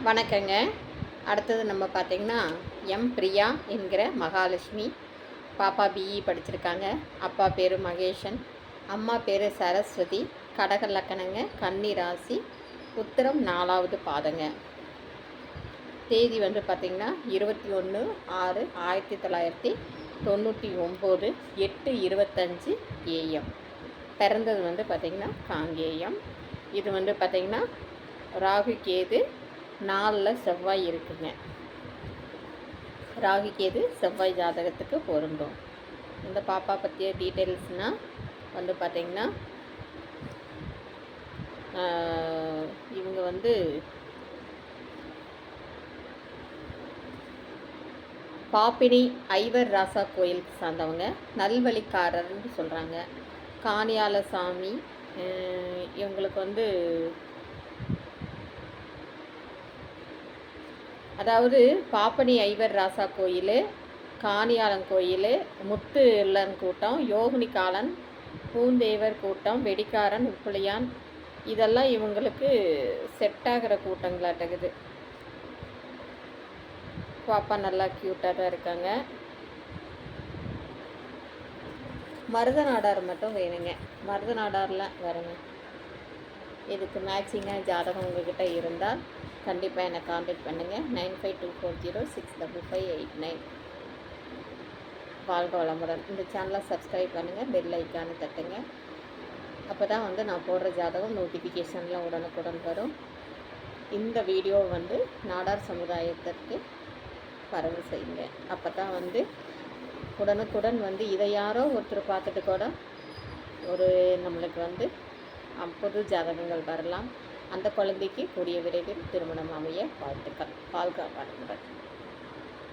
வணக்கங்க. அடுத்தது நம்ம பார்த்திங்கன்னா, பிரியா என்கிற மகாலட்சுமி. பாப்பா பிஇ படிச்சிருக்காங்க. அப்பா பேர் மகேஷன். அம்மா பேர் சரஸ்வதி. கடக லக்கணங்க. கன்னி ராசி. உத்திரம் 4வது பாதங்க. தேதி வந்து பார்த்திங்கன்னா 21/6/1999 8:25 AM. பிறந்தது வந்து பார்த்திங்கன்னா காங்கேயம். இது வந்து பார்த்திங்கன்னா ராகு கேது 4ல் செவ்வாய் இருக்குங்க. ராகு கேது செவ்வாய் ஜாதகத்துக்கு பொருந்தும். இந்த பாப்பா பற்றிய டீட்டெயில்ஸ்னால் வந்து பார்த்திங்கன்னா, இவங்க வந்து பாப்பினி ஐவர் ராசா கோயிலுக்கு சார்ந்தவங்க. நல்வழிக்காரர்னு சொல்கிறாங்க. காணியாலசாமி இவங்களுக்கு வந்து அதாவது பாப்பனி ஐவர் ராசா கோயில், காணியாளன் கோயில், முத்து இல்லன் கூட்டம், யோகினி காலன், பூந்தேவர் கூட்டம், வெடிக்காரன், உப்புளியான் இதெல்லாம் இவங்களுக்கு செட் ஆகிற கூட்டங்களாட்டகுது. பாப்பா நல்லா க்யூட்டாக தான் இருக்காங்க. மருதநாடார் மட்டும் வேணுங்க. மருதநாடாரில் வருங்க. இதுக்கு மேட்சிங்காக ஜாதகம் உங்கள்கிட்ட இருந்தால் கண்டிப்பாக என்னை காண்டாக்ட் பண்ணுங்கள். 9524065589. வாழ்க வளமுடன். இந்த சேனலை சப்ஸ்கிரைப் பண்ணுங்கள். பெல் ஐக்கானை தட்டுங்க. அப்போ தான் வந்து நான் போடுற ஜாதகம் நோட்டிஃபிகேஷன்லாம் உடனுக்குடன் வரும். இந்த வீடியோ வந்து நாடார் சமுதாயத்திற்கு பரவல் செய்யுங்க. அப்போ தான் வந்து உடனுக்குடன் வந்து இதை யாரோ ஒருத்தர் பார்த்துட்டு கூட ஒரு நம்மளுக்கு வந்து பொது ஜாதகங்கள் வரலாம். அந்த குழந்தைக்கு கூடிய விரைவில் திருமணம் அமைய வாழ்த்துக்கள். வாழ்க வளமுடன்.